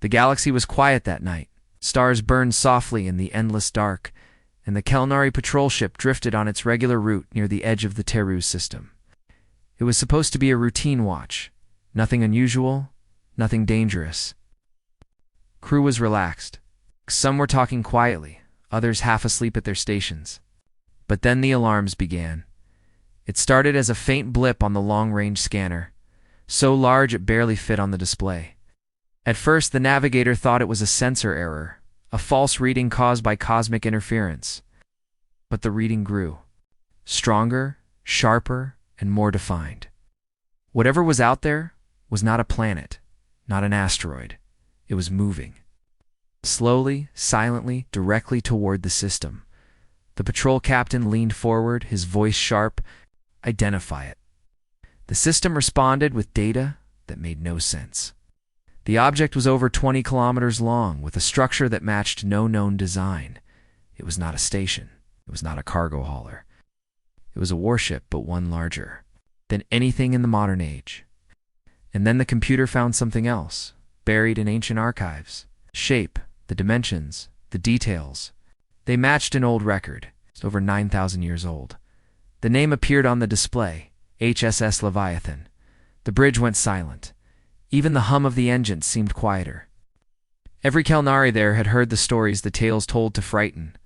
The galaxy was quiet that night. Stars burned softly in the endless dark, and the Kelnari patrol ship drifted on its regular route near the edge of the Terus system. It was supposed to be a routine watch. Nothing unusual, nothing dangerous. Crew was relaxed. Some were talking quietly, others half asleep at their stations. But then the alarms began. It started as a faint blip on the long-range scanner, so large it barely fit on the display. At first, the navigator thought it was a sensor error, a false reading caused by cosmic interference. But the reading grew. Stronger, sharper, and more defined. Whatever was out there was not a planet, not an asteroid. It was moving. Slowly, silently, directly toward the system. The patrol captain leaned forward, his voice sharp. Identify it. The system responded with data that made no sense. The object was over 20 kilometers long, with a structure that matched no known design. It was not a station. It was not a cargo hauler. It was a warship, but one larger than anything in the modern age. And then the computer found something else, buried in ancient archives. Shape, the dimensions, the details. They matched an old record, over 9,000 years old. The name appeared on the display, HSS Leviathan. The bridge went silent. Even the hum of the engine seemed quieter. Every Kelnari there had heard the stories the tales told to frighten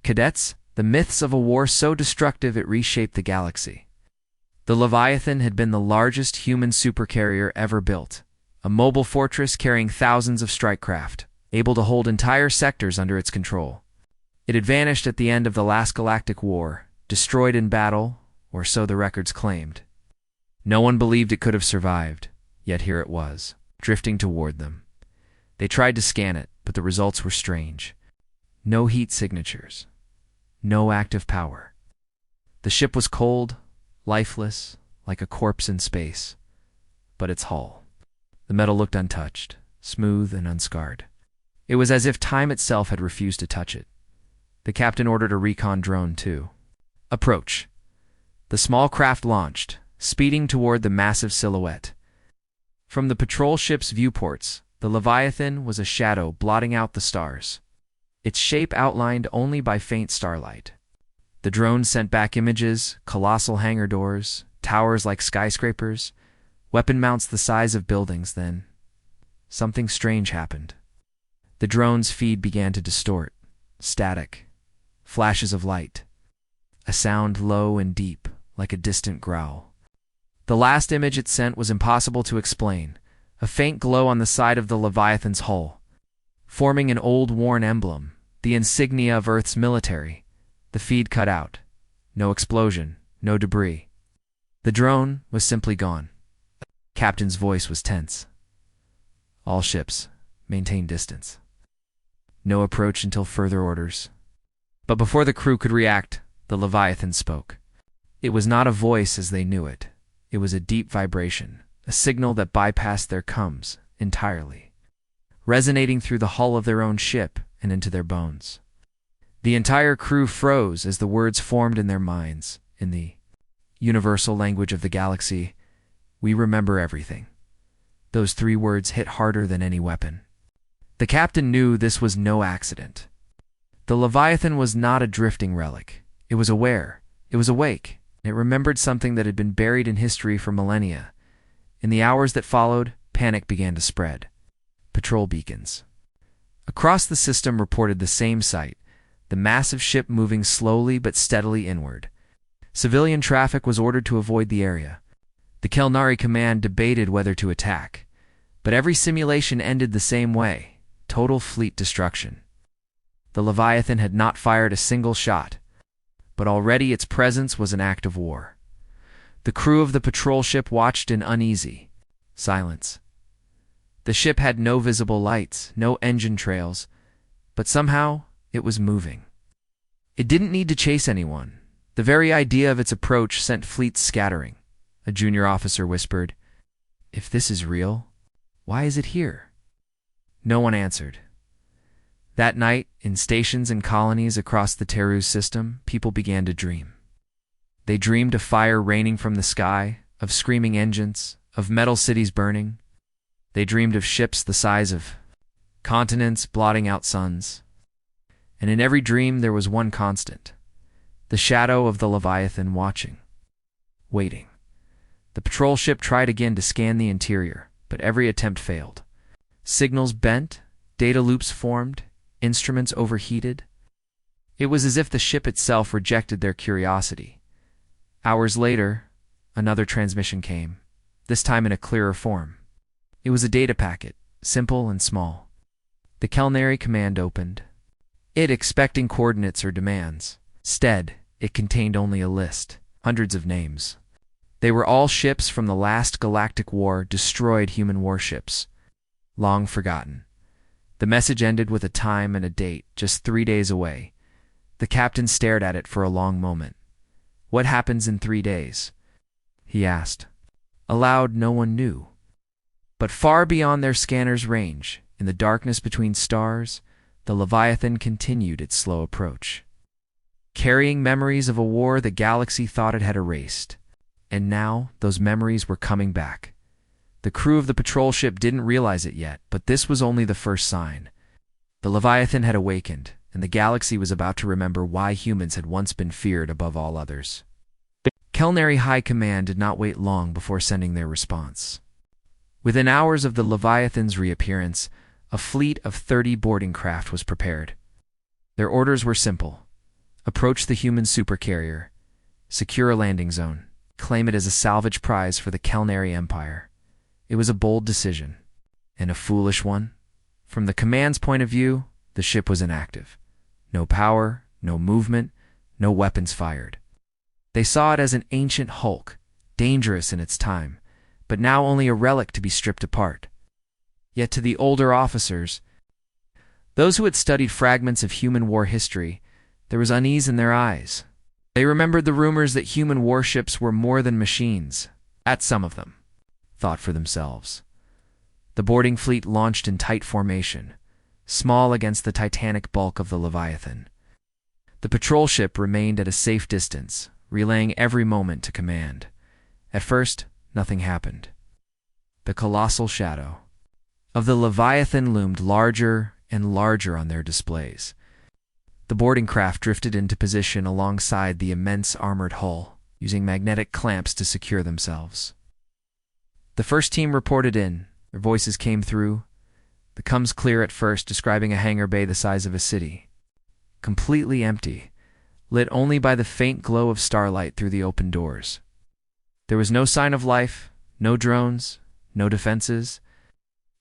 cadets, the myths of a war so destructive it reshaped the galaxy. The Leviathan had been the largest human supercarrier ever built, a mobile fortress carrying thousands of strike craft, able to hold entire sectors under its control. It had vanished at the end of the last galactic war, destroyed in battle, or so the records claimed. No one believed it could have survived. Yet here it was, drifting toward them. They tried to scan it, but the results were strange. No heat signatures. No active power. The ship was cold, lifeless, like a corpse in space. But its hull. The metal looked untouched, smooth and unscarred. It was as if time itself had refused to touch it. The captain ordered a recon drone, too. Approach. The small craft launched, speeding toward the massive silhouette. From the patrol ship's viewports, the Leviathan was a shadow blotting out the stars, its shape outlined only by faint starlight. The drone sent back images, colossal hangar doors, towers like skyscrapers, weapon mounts the size of buildings. Then something strange happened. The drone's feed began to distort, static, flashes of light, a sound low and deep, like a distant growl. The last image it sent was impossible to explain, a faint glow on the side of the Leviathan's hull, forming an old worn emblem, the insignia of Earth's military. The feed cut out. No explosion, no debris. The drone was simply gone. The captain's voice was tense. All ships, maintain distance. No approach until further orders. But before the crew could react, the Leviathan spoke. It was not a voice as they knew it. It was a deep vibration, a signal that bypassed their comms entirely, resonating through the hull of their own ship and into their bones. The entire crew froze as the words formed in their minds, in the universal language of the galaxy. We remember everything. Those 3 words hit harder than any weapon. The captain knew this was no accident. The Leviathan was not a drifting relic. It was aware. It was awake. It remembered something that had been buried in history for millennia. In the hours that followed, panic began to spread. Patrol beacons across the system reported the same sight, the massive ship moving slowly but steadily inward. Civilian traffic was ordered to avoid the area. The Kelnari command debated whether to attack, but every simulation ended the same way: total fleet destruction. The Leviathan had not fired a single shot, but already its presence was an act of war. The crew of the patrol ship watched in uneasy silence. The ship had no visible lights, no engine trails, but somehow it was moving. It didn't need to chase anyone. The very idea of its approach sent fleets scattering. A junior officer whispered, "If this is real, why is it here?" No one answered. That night, in stations and colonies across the Terus system, people began to dream. They dreamed of fire raining from the sky, of screaming engines, of metal cities burning. They dreamed of ships the size of continents blotting out suns. And in every dream there was one constant, the shadow of the Leviathan watching, waiting. The patrol ship tried again to scan the interior, but every attempt failed. Signals bent, data loops formed, instruments overheated. It was as if the ship itself rejected their curiosity. Hours later, another transmission came, this time in a clearer form. It was a data packet, simple and small. The Kelnari command opened, it expecting coordinates or demands. Instead, it contained only a list, hundreds of names. They were all ships from the last galactic war, destroyed human warships, long forgotten. The message ended with a time and a date, just 3 days away. The captain stared at it for a long moment. What happens in 3 days? He asked. Aloud, no one knew. But far beyond their scanner's range, in the darkness between stars, the Leviathan continued its slow approach, carrying memories of a war the galaxy thought it had erased. And now, those memories were coming back. The crew of the patrol ship didn't realize it yet, but this was only the first sign. The Leviathan had awakened, and the galaxy was about to remember why humans had once been feared above all others. The Kelnari High Command did not wait long before sending their response. Within hours of the Leviathan's reappearance, a fleet of 30 boarding craft was prepared. Their orders were simple. Approach the human supercarrier, secure a landing zone, claim it as a salvage prize for the Kelnari Empire. It was a bold decision, and a foolish one. From the command's point of view, the ship was inactive. No power, no movement, no weapons fired. They saw it as an ancient hulk, dangerous in its time, but now only a relic to be stripped apart. Yet to the older officers, those who had studied fragments of human war history, there was unease in their eyes. They remembered the rumors that human warships were more than machines. Some of them thought for themselves. The boarding fleet launched in tight formation, small against the titanic bulk of the Leviathan. The patrol ship remained at a safe distance, relaying every moment to command. At first, nothing happened. The colossal shadow of the Leviathan loomed larger and larger on their displays. The boarding craft drifted into position alongside the immense armored hull, using magnetic clamps to secure themselves. The first team reported in. Their voices came through. The comes clear at first, describing a hangar bay the size of a city. Completely empty, lit only by the faint glow of starlight through the open doors. There was no sign of life, no drones, no defenses,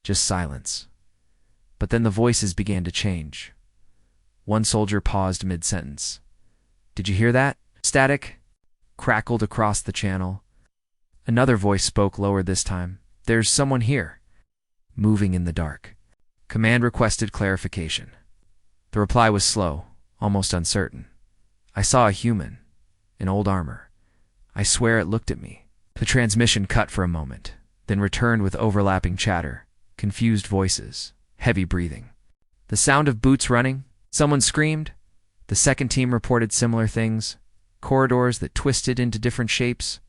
just silence. But then the voices began to change. One soldier paused mid-sentence. Did you hear that? Static crackled across the channel. Another voice spoke lower this time. There's someone here, moving in the dark. Command requested clarification. The reply was slow, almost uncertain. I saw a human, in old armor. I swear it looked at me. The transmission cut for a moment, then returned with overlapping chatter, confused voices, heavy breathing. The sound of boots running. Someone screamed. The second team reported similar things. Corridors that twisted into different shapes.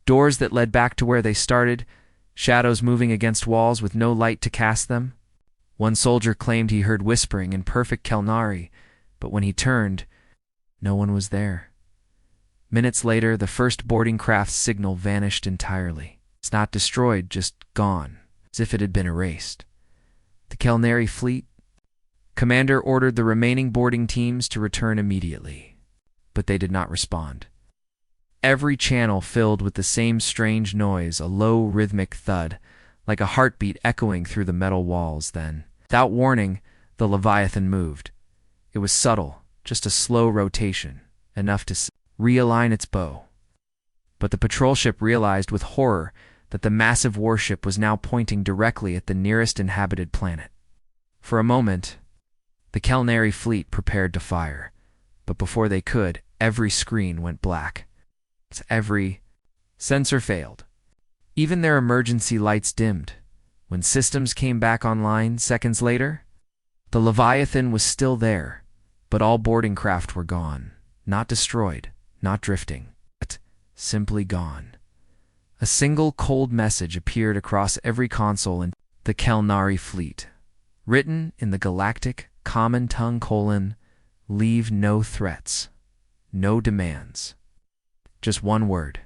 Doors that led back to where they started. Shadows moving against walls with no light to cast them. One soldier claimed he heard whispering in perfect Kelnari, but when he turned, no one was there. Minutes later, the first boarding craft's signal vanished entirely. It's not destroyed, just gone, as if it had been erased. The Kelnari fleet. Commander ordered the remaining boarding teams to return immediately, but they did not respond. Every channel filled with the same strange noise, a low rhythmic thud, like a heartbeat echoing through the metal walls. Then, without warning, the Leviathan moved. It was subtle, just a slow rotation, enough to realign its bow. But the patrol ship realized with horror that the massive warship was now pointing directly at the nearest inhabited planet. For a moment, the Kelnari fleet prepared to fire, but before they could, every screen went black. Every sensor failed. Even their emergency lights dimmed. When systems came back online seconds later, the Leviathan was still there, but all boarding craft were gone. Not destroyed, not drifting, but simply gone. A single cold message appeared across every console in the Kelnari fleet. written in the galactic common tongue: leave no threats, no demands. Just one word.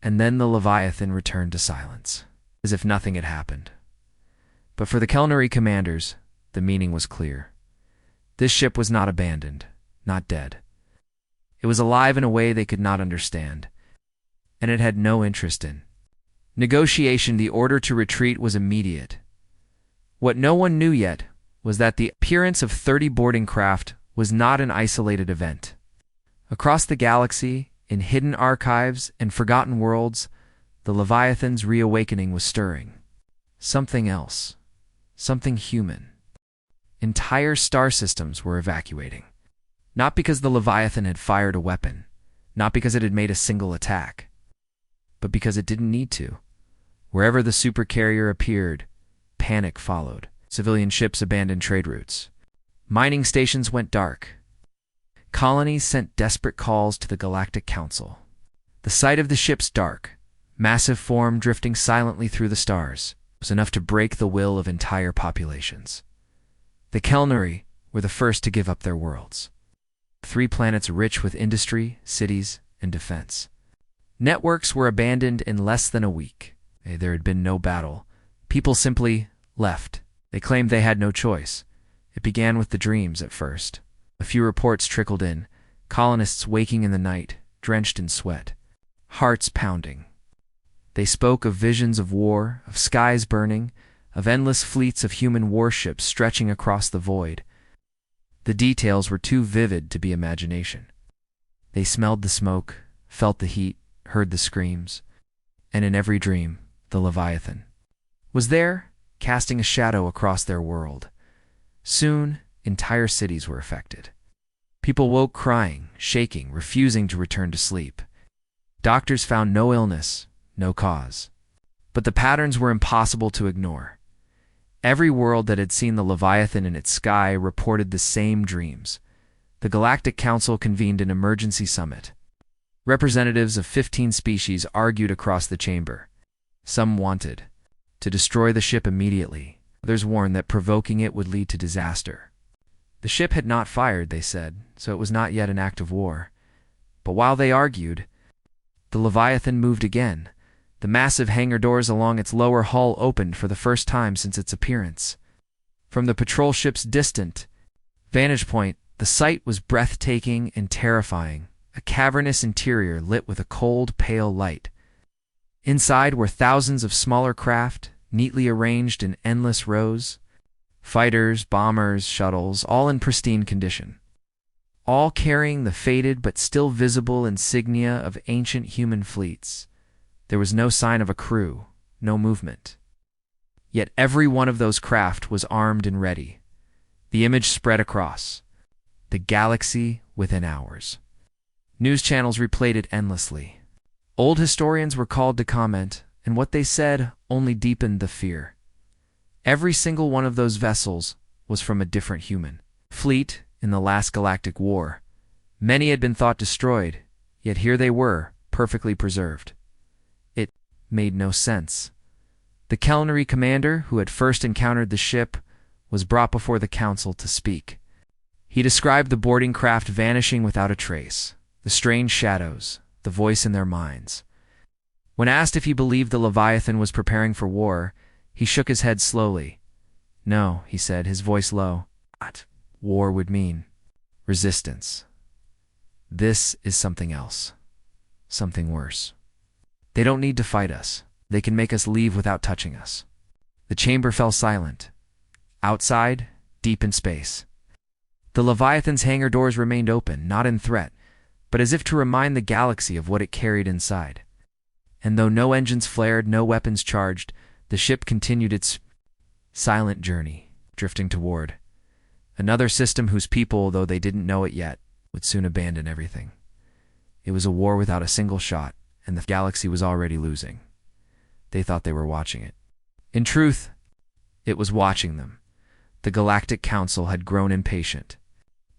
And then the Leviathan returned to silence, as if nothing had happened. But for the Kelnari commanders, the meaning was clear. This ship was not abandoned, not dead. It was alive in a way they could not understand, and it had no interest in negotiation. The order to retreat was immediate. What no one knew yet was that the appearance of 30 boarding craft was not an isolated event. Across the galaxy, in hidden archives and forgotten worlds, the Leviathan's reawakening was stirring. Something else. Something human. Entire star systems were evacuating. Not because the Leviathan had fired a weapon, not because it had made a single attack, but because it didn't need to. Wherever the Supercarrier appeared, panic followed. Civilian ships abandoned trade routes. Mining stations went dark. Colonies sent desperate calls to the Galactic Council. The sight of the ship's dark, massive form drifting silently through the stars was enough to break the will of entire populations. The Kelnari were the first to give up their worlds. 3 planets rich with industry, cities, and defense. Networks were abandoned in less than a week. There had been no battle. People simply left. They claimed they had no choice. It began with the dreams at first. A few reports trickled in, colonists waking in the night, drenched in sweat, hearts pounding. They spoke of visions of war, of skies burning, of endless fleets of human warships stretching across the void. The details were too vivid to be imagination. They smelled the smoke, felt the heat, heard the screams, and in every dream, the Leviathan was there, casting a shadow across their world. Soon, entire cities were affected. People woke crying, shaking, refusing to return to sleep. Doctors found no illness, no cause. But the patterns were impossible to ignore. Every world that had seen the Leviathan in its sky reported the same dreams. The Galactic Council convened an emergency summit. Representatives of 15 species argued across the chamber. Some wanted to destroy the ship immediately. Others warned that provoking it would lead to disaster. The ship had not fired, they said, so it was not yet an act of war. But while they argued, the Leviathan moved again. The massive hangar doors along its lower hull opened for the first time since its appearance. From the patrol ship's distant vantage point, the sight was breathtaking and terrifying, a cavernous interior lit with a cold, pale light. Inside were thousands of smaller craft, neatly arranged in endless rows. Fighters, bombers, shuttles, all in pristine condition. All carrying the faded but still visible insignia of ancient human fleets. There was no sign of a crew, no movement. Yet every one of those craft was armed and ready. The image spread across the galaxy within hours. News channels replayed it endlessly. Old historians were called to comment, and what they said only deepened the fear. Every single one of those vessels was from a different human fleet in the last galactic war. Many had been thought destroyed, yet here they were, perfectly preserved. It made no sense. The Kelnari commander, who had first encountered the ship, was brought before the council to speak. He described the boarding craft vanishing without a trace, the strange shadows, the voice in their minds. When asked if he believed the Leviathan was preparing for war, he shook his head slowly. No, he said, his voice low. What war would mean? Resistance. This is something else. Something worse. They don't need to fight us. They can make us leave without touching us. The chamber fell silent. Outside, deep in space, the Leviathan's hangar doors remained open, not in threat, but as if to remind the galaxy of what it carried inside. And though no engines flared, no weapons charged, the ship continued its silent journey, drifting toward another system whose people, though they didn't know it yet, would soon abandon everything. It was a war without a single shot, and the galaxy was already losing. They thought they were watching it. In truth, it was watching them. The Galactic Council had grown impatient.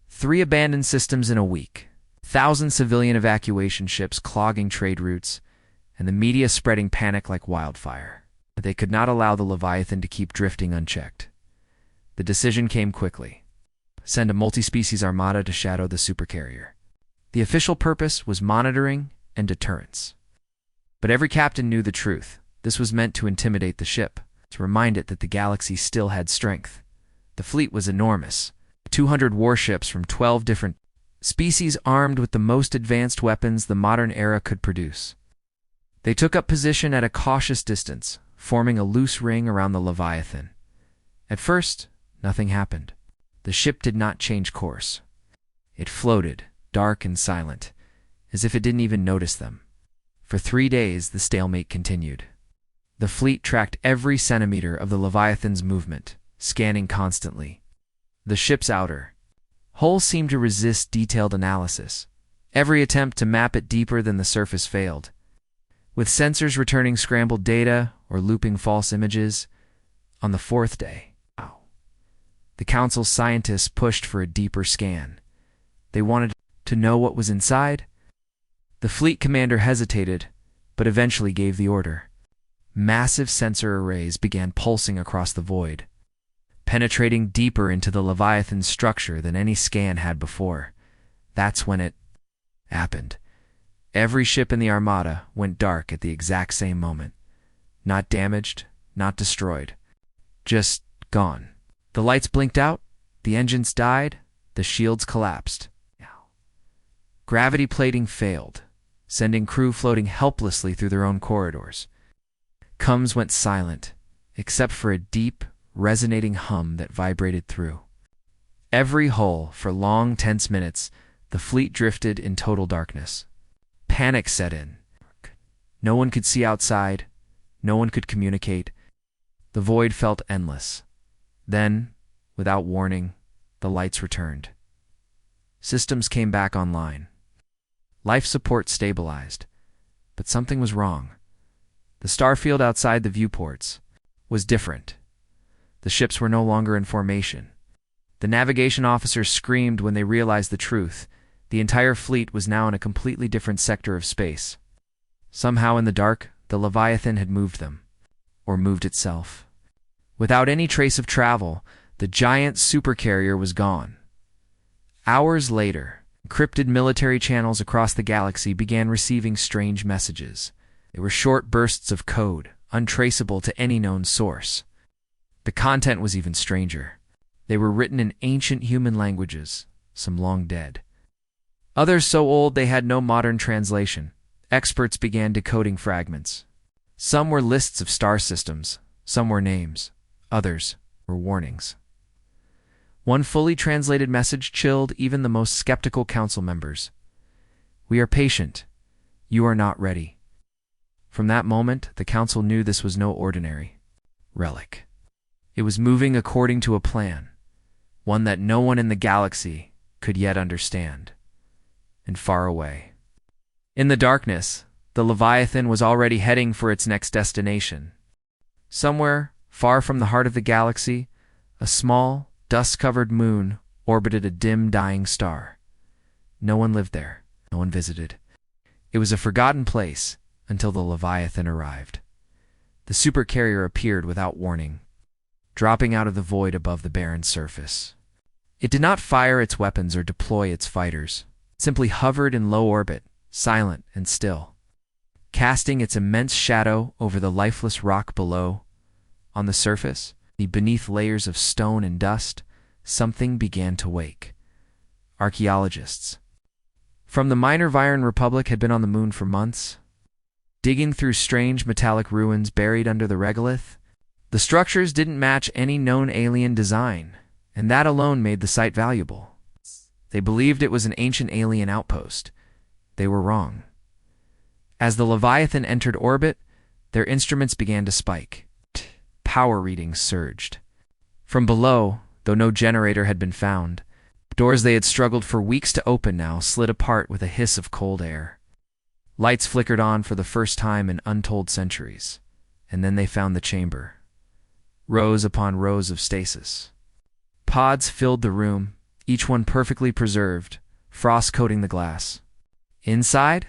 3 abandoned systems in a week, 1,000 civilian evacuation ships clogging trade routes, and the media spreading panic like wildfire. But they could not allow the Leviathan to keep drifting unchecked. The decision came quickly. Send a multi-species armada to shadow the supercarrier. The official purpose was monitoring and deterrence. But every captain knew the truth. This was meant to intimidate the ship, to remind it that the galaxy still had strength. The fleet was enormous. 200 warships from 12 different species armed with the most advanced weapons the modern era could produce. They took up position at a cautious distance, forming a loose ring around the Leviathan. At first, nothing happened. The ship did not change course. It floated, dark and silent, as if it didn't even notice them. For 3 days, the stalemate continued. The fleet tracked every centimeter of the Leviathan's movement, scanning constantly. The ship's outer hull seemed to resist detailed analysis. Every attempt to map it deeper than the surface failed. With sensors returning scrambled data or looping false images, on the 4th day, the Council's scientists pushed for a deeper scan. They wanted to know what was inside. The fleet commander hesitated, but eventually gave the order. Massive sensor arrays began pulsing across the void, penetrating deeper into the Leviathan's structure than any scan had before. That's when it happened. Every ship in the Armada went dark at the exact same moment. Not damaged, not destroyed. Just gone. The lights blinked out, the engines died, the shields collapsed. Gravity plating failed, sending crew floating helplessly through their own corridors. Comms went silent, except for a deep, resonating hum that vibrated through every hull. For long, tense minutes, the fleet drifted in total darkness. Panic set in. No one could see outside. No one could communicate. The void felt endless. Then, without warning, the lights returned. Systems came back online. Life support stabilized. But something was wrong. The starfield outside the viewports was different. The ships were no longer in formation. The navigation officers screamed when they realized the truth. The entire fleet was now in a completely different sector of space. Somehow in the dark, the Leviathan had moved them, or moved itself. Without any trace of travel, the giant supercarrier was gone. Hours later, encrypted military channels across the galaxy began receiving strange messages. They were short bursts of code, untraceable to any known source. The content was even stranger. They were written in ancient human languages, some long dead. Others so old they had no modern translation. Experts began decoding fragments. Some were lists of star systems, some were names, others were warnings. One fully translated message chilled even the most skeptical council members. "We are patient. You are not ready." From that moment, the council knew this was no ordinary relic. It was moving according to a plan, one that no one in the galaxy could yet understand. And far away, in the darkness, the Leviathan was already heading for its next destination. Somewhere, far from the heart of the galaxy, a small, dust-covered moon orbited a dim, dying star. No one lived there. No one visited. It was a forgotten place until the Leviathan arrived. The supercarrier appeared without warning, dropping out of the void above the barren surface. It did not fire its weapons or deploy its fighters. It simply hovered in low orbit, silent and still, casting its immense shadow over the lifeless rock below. On the surface, beneath layers of stone and dust, something began to wake. Archaeologists from the minor Viren Republic had been on the moon for months, digging through strange metallic ruins buried under the regolith. The structures didn't match any known alien design, and that alone made the site valuable. They believed it was an ancient alien outpost. They were wrong. As the Leviathan entered orbit, their instruments began to spike. Power readings surged. From below, though no generator had been found, doors they had struggled for weeks to open now slid apart with a hiss of cold air. Lights flickered on for the first time in untold centuries, and then they found the chamber. Rows upon rows of stasis. Pods filled the room, each one perfectly preserved, frost coating the glass. Inside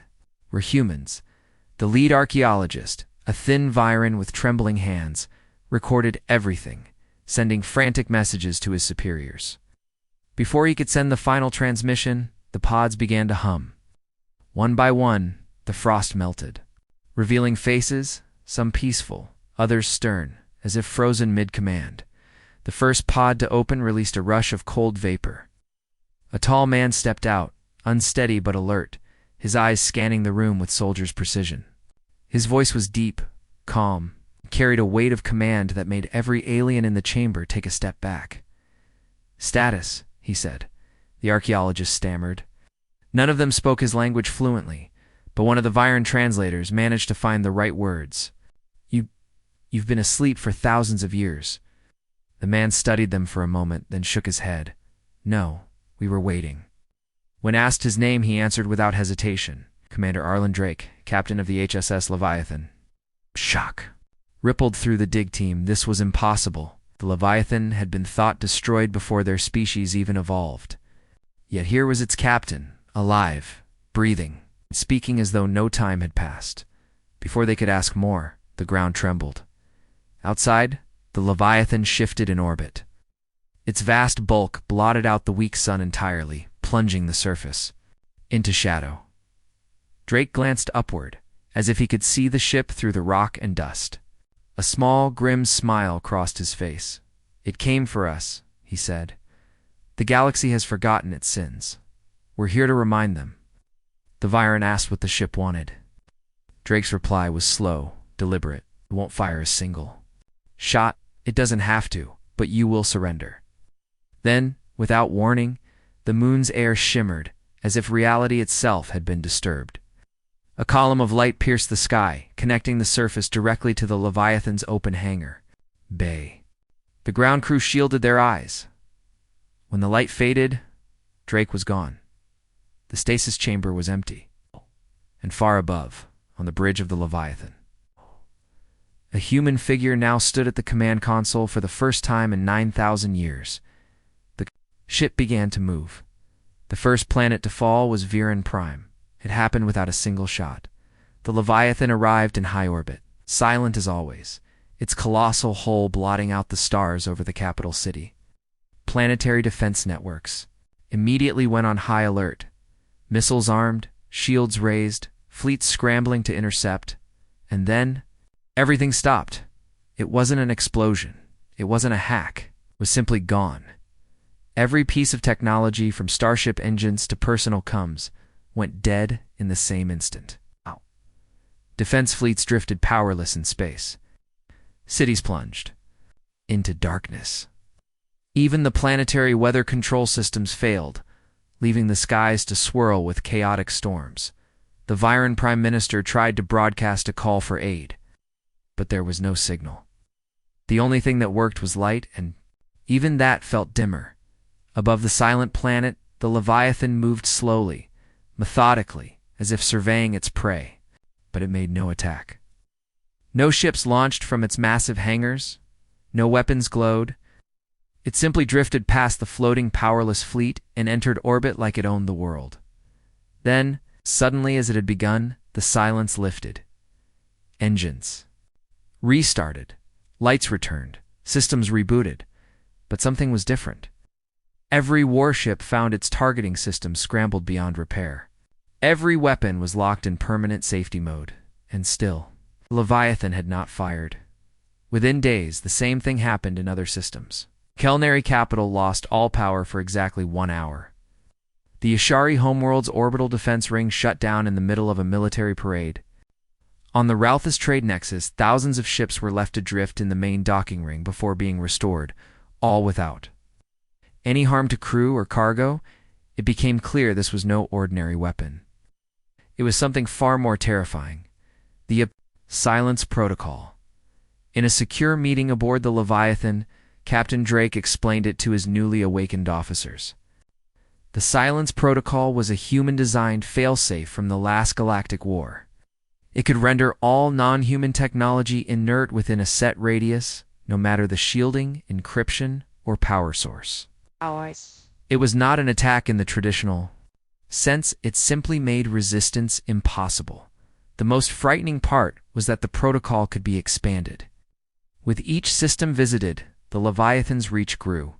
were humans. The lead archaeologist, a thin Viren with trembling hands, recorded everything, sending frantic messages to his superiors. Before he could send the final transmission, the pods began to hum. One by one, the frost melted, revealing faces, some peaceful, others stern, as if frozen mid-command. The first pod to open released a rush of cold vapor. A tall man stepped out, unsteady but alert, his eyes scanning the room with soldier's precision. His voice was deep, calm, and carried a weight of command that made every alien in the chamber take a step back. "Status," he said. The archaeologist stammered. None of them spoke his language fluently, but one of the Viren translators managed to find the right words. You've been asleep for thousands of years." The man studied them for a moment, then shook his head. "No, we were waiting." When asked his name, he answered without hesitation. "Commander Arlen Drake, captain of the HSS Leviathan." Shock rippled through the dig team. This was impossible. The Leviathan had been thought destroyed before their species even evolved. Yet here was its captain, alive, breathing, speaking as though no time had passed. Before they could ask more, the ground trembled. Outside, the Leviathan shifted in orbit. Its vast bulk blotted out the weak sun entirely, plunging the surface into shadow. Drake glanced upward, as if he could see the ship through the rock and dust. A small, grim smile crossed his face. "It came for us," he said. "The galaxy has forgotten its sins. We're here to remind them." The Viren asked what the ship wanted. Drake's reply was slow, deliberate. "It won't fire a single shot. It doesn't have to, but you will surrender." Then, without warning, the moon's air shimmered, as if reality itself had been disturbed. A column of light pierced the sky, connecting the surface directly to the Leviathan's open hangar bay. The ground crew shielded their eyes. When the light faded, Drake was gone. The stasis chamber was empty. And far above, on the bridge of the Leviathan, a human figure now stood at the command console for the first time in 9,000 years. The ship began to move. The first planet to fall was Viren Prime. It happened without a single shot. The Leviathan arrived in high orbit, silent as always, its colossal hull blotting out the stars over the capital city. Planetary defense networks immediately went on high alert. Missiles armed, shields raised, fleets scrambling to intercept. And then, everything stopped. It wasn't an explosion. It wasn't a hack. It was simply gone. Every piece of technology, from starship engines to personal comms, went dead in the same instant. Defense fleets drifted powerless in space. Cities plunged into darkness. Even the planetary weather control systems failed, leaving the skies to swirl with chaotic storms. The Viren Prime Minister tried to broadcast a call for aid, but there was no signal. The only thing that worked was light, and even that felt dimmer. Above the silent planet, the Leviathan moved slowly, methodically, as if surveying its prey, but it made no attack. No ships launched from its massive hangars. No weapons glowed. It simply drifted past the floating, powerless fleet and entered orbit like it owned the world. Then, suddenly as it had begun, the silence lifted. Engines restarted. Lights returned. Systems rebooted. But something was different. Every warship found its targeting system scrambled beyond repair. Every weapon was locked in permanent safety mode. And still, Leviathan had not fired. Within days, the same thing happened in other systems. Kelnary capital lost all power for exactly 1 hour. The Ashari homeworld's orbital defense ring shut down in the middle of a military parade. On the Ralthus trade nexus, thousands of ships were left adrift in the main docking ring before being restored, all without any harm to crew or cargo. It became clear this was no ordinary weapon. It was something far more terrifying. The Silence Protocol. In a secure meeting aboard the Leviathan, Captain Drake explained it to his newly awakened officers. The Silence Protocol was a human-designed failsafe from the last galactic war. It could render all non-human technology inert within a set radius, no matter the shielding, encryption, or power source. It was not an attack in the traditional sense. It simply made resistance impossible. The most frightening part was that the protocol could be expanded. With each system visited, the Leviathan's reach grew.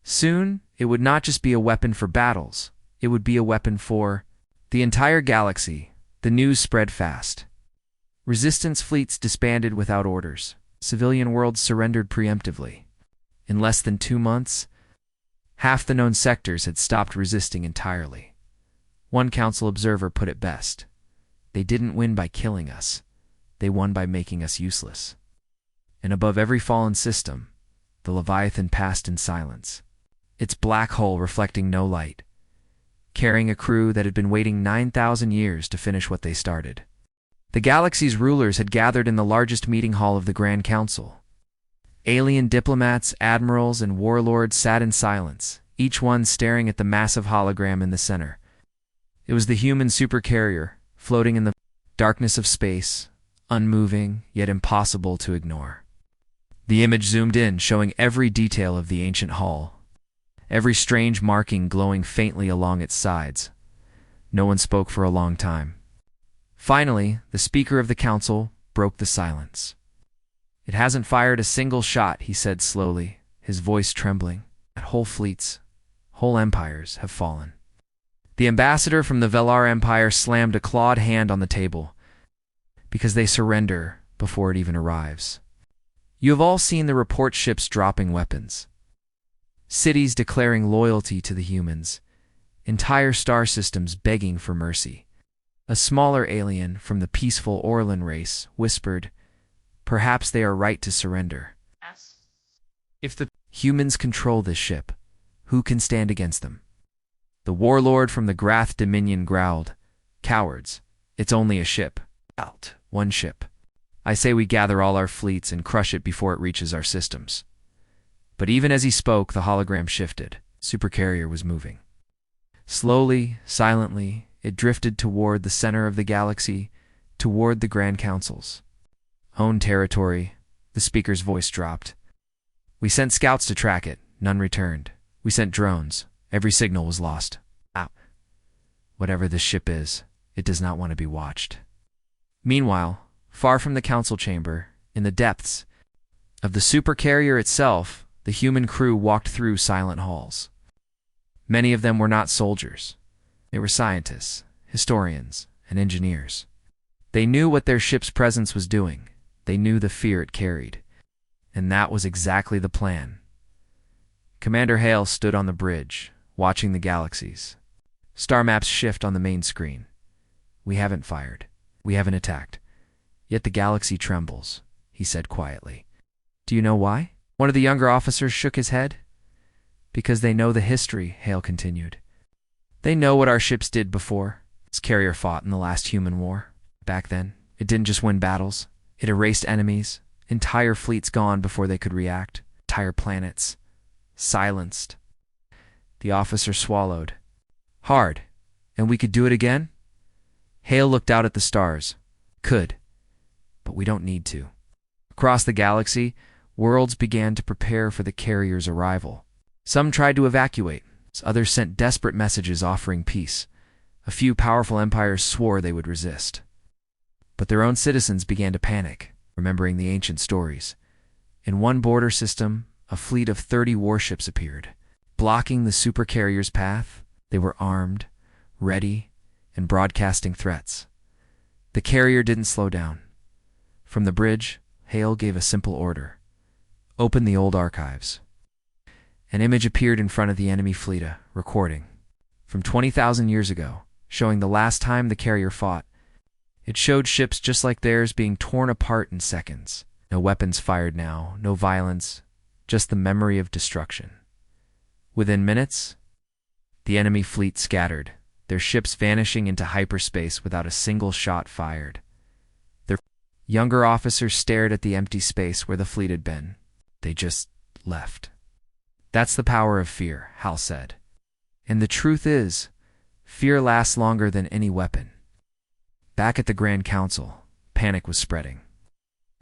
Soon, it would not just be a weapon for battles, it would be a weapon for the entire galaxy. The news spread fast. Resistance fleets disbanded without orders. Civilian worlds surrendered preemptively. In less than 2 months, half the known sectors had stopped resisting entirely. One council observer put it best. They didn't win by killing us. They won by making us useless. And above every fallen system, the Leviathan passed in silence, its black hull reflecting no light, carrying a crew that had been waiting 9,000 years to finish what they started. The galaxy's rulers had gathered in the largest meeting hall of the Grand Council. Alien diplomats, admirals, and warlords sat in silence, each one staring at the massive hologram in the center. It was the human Supercarrier, floating in the darkness of space, unmoving, yet impossible to ignore. The image zoomed in, showing every detail of the ancient hull, every strange marking glowing faintly along its sides. No one spoke for a long time. Finally, the Speaker of the Council broke the silence. "It hasn't fired a single shot," he said slowly, his voice trembling. "Whole fleets, whole empires have fallen." The ambassador from the Velar Empire slammed a clawed hand on the table. "Because they surrender before it even arrives. You have all seen the report ships dropping weapons. Cities declaring loyalty to the humans. Entire star systems begging for mercy. A smaller alien from the peaceful Orlan race whispered, 'Perhaps they are right to surrender.' If the humans control this ship, who can stand against them?" The warlord from the Grath Dominion growled, "Cowards, it's only a ship. Out, one ship. I say we gather all our fleets and crush it before it reaches our systems." But even as he spoke, the hologram shifted. Supercarrier was moving. Slowly, silently, it drifted toward the center of the galaxy, toward the Grand Councils. "Own territory," the speaker's voice dropped. "We sent scouts to track it. None returned. We sent drones. Every signal was lost. Out. Whatever this ship is, it does not want to be watched." Meanwhile, far from the council chamber, in the depths of the Supercarrier itself, the human crew walked through silent halls. Many of them were not soldiers. They were scientists, historians, and engineers. They knew what their ship's presence was doing. They knew the fear it carried. And that was exactly the plan. Commander Hale stood on the bridge, watching the galaxies. Star maps shift on the main screen. "We haven't fired. We haven't attacked. Yet the galaxy trembles," he said quietly. "Do you know why?" One of the younger officers shook his head. "Because they know the history," Hale continued. "They know what our ships did before. This carrier fought in the last human war. Back then, it didn't just win battles. It erased enemies, entire fleets gone before they could react, entire planets silenced." The officer swallowed. "Hard. And we could do it again?" Hale looked out at the stars. "Could. But we don't need to." Across the galaxy, worlds began to prepare for the carrier's arrival. Some tried to evacuate. Others sent desperate messages offering peace. A few powerful empires swore they would resist. But their own citizens began to panic, remembering the ancient stories. In one border system, a fleet of 30 warships appeared. Blocking the Supercarrier's path, they were armed, ready, and broadcasting threats. The carrier didn't slow down. From the bridge, Hale gave a simple order. "Open the old archives." An image appeared in front of the enemy fleet, a recording from 20,000 years ago, showing the last time the carrier fought. It showed ships just like theirs being torn apart in seconds. No weapons fired now, no violence, just the memory of destruction. Within minutes, the enemy fleet scattered, their ships vanishing into hyperspace without a single shot fired. Their younger officers stared at the empty space where the fleet had been. They just left. "That's the power of fear," Hal said. "And the truth is, fear lasts longer than any weapon." Back at the Grand Council, panic was spreading.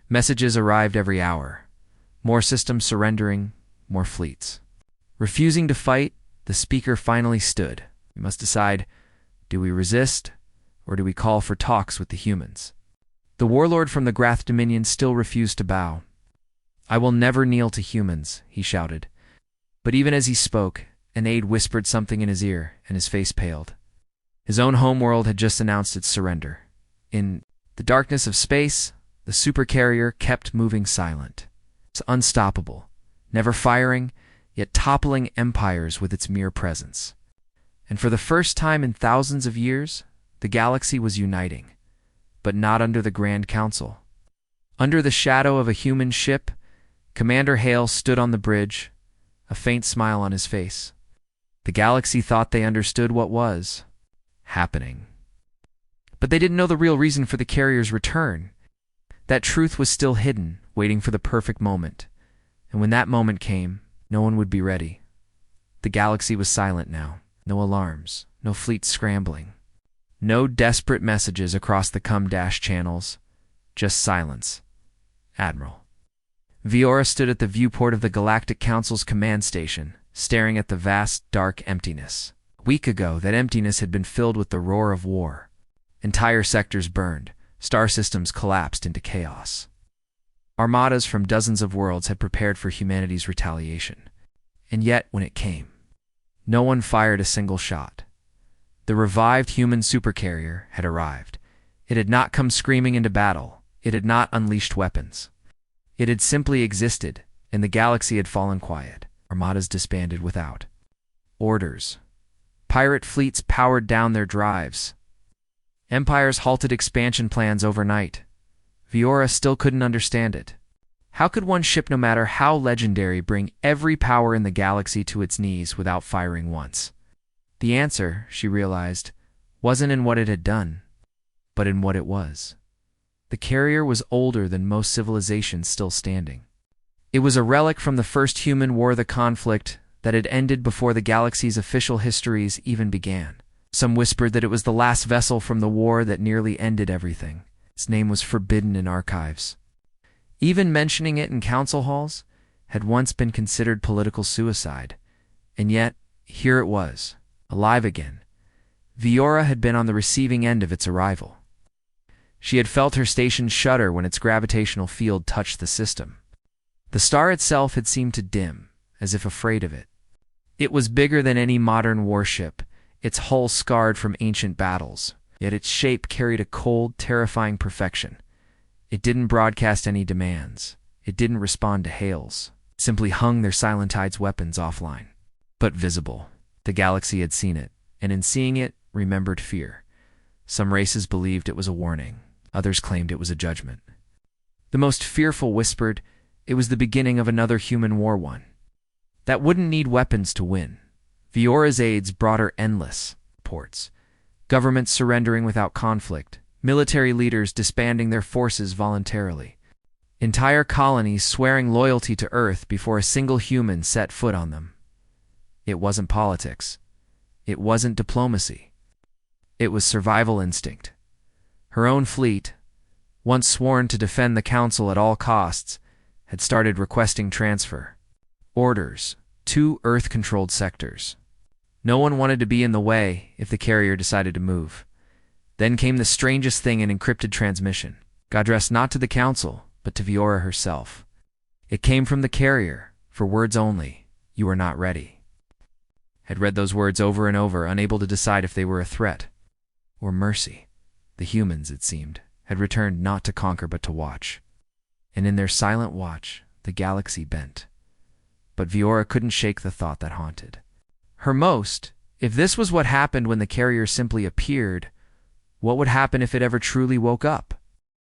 Messages arrived every hour. More systems surrendering, more fleets. Refusing to fight, the speaker finally stood. "We must decide, do we resist, or do we call for talks with the humans?" The warlord from the Grath Dominion still refused to bow. "I will never kneel to humans," he shouted. But even as he spoke, an aide whispered something in his ear, and his face paled. His own homeworld had just announced its surrender. In the darkness of space, the Supercarrier kept moving silent. It's unstoppable, never firing, yet toppling empires with its mere presence. And for the first time in thousands of years, the galaxy was uniting, but not under the Grand Council. Under the shadow of a human ship, Commander Hale stood on the bridge, a faint smile on his face. The galaxy thought they understood what was happening. But they didn't know the real reason for the carrier's return. That truth was still hidden, waiting for the perfect moment. And when that moment came, no one would be ready. The galaxy was silent now. No alarms, no fleet scrambling. No desperate messages across the com-dash channels. Just silence. Admiral. Viora stood at the viewport of the Galactic Council's command station, staring at the vast, dark emptiness. A week ago, that emptiness had been filled with the roar of war. Entire sectors burned. Star systems collapsed into chaos. Armadas from dozens of worlds had prepared for humanity's retaliation. And yet, when it came, no one fired a single shot. The revived human supercarrier had arrived. It had not come screaming into battle. It had not unleashed weapons. It had simply existed, and the galaxy had fallen quiet. Armadas disbanded without orders. Pirate fleets powered down their drives. Empires halted expansion plans overnight. Viora still couldn't understand it. How could one ship, no matter how legendary, bring every power in the galaxy to its knees without firing once? The answer, she realized, wasn't in what it had done, but in what it was. The carrier was older than most civilizations still standing. It was a relic from the first human war, the conflict that had ended before the galaxy's official histories even began. Some whispered that it was the last vessel from the war that nearly ended everything. Its name was forbidden in archives. Even mentioning it in council halls had once been considered political suicide. And yet, here it was, alive again. Viora had been on the receiving end of its arrival. She had felt her station shudder when its gravitational field touched the system. The star itself had seemed to dim, as if afraid of it. It was bigger than any modern warship, its hull scarred from ancient battles, yet its shape carried a cold, terrifying perfection. It didn't broadcast any demands. It didn't respond to hails. It simply hung their Silentide's weapons offline. But visible. The galaxy had seen it, and in seeing it, remembered fear. Some races believed it was a warning. Others claimed it was a judgment. The most fearful whispered it was the beginning of another human war, one that wouldn't need weapons to win. Viora's aides brought her endless reports. Governments surrendering without conflict. Military leaders disbanding their forces voluntarily. Entire colonies swearing loyalty to Earth before a single human set foot on them. It wasn't politics. It wasn't diplomacy. It was survival instinct. Her own fleet, once sworn to defend the Council at all costs, had started requesting transfer. Orders. 2 Earth-controlled sectors. No one wanted to be in the way if the carrier decided to move. Then came the strangest thing, an encrypted transmission, addressed not to the Council, but to Viora herself. It came from the carrier, for words only, "You are not ready." Had read those words over and over, unable to decide if they were a threat or mercy. The humans, it seemed, had returned not to conquer but to watch. And in their silent watch, the galaxy bent. But Viora couldn't shake the thought that haunted her most. If this was what happened when the carrier simply appeared, what would happen if it ever truly woke up?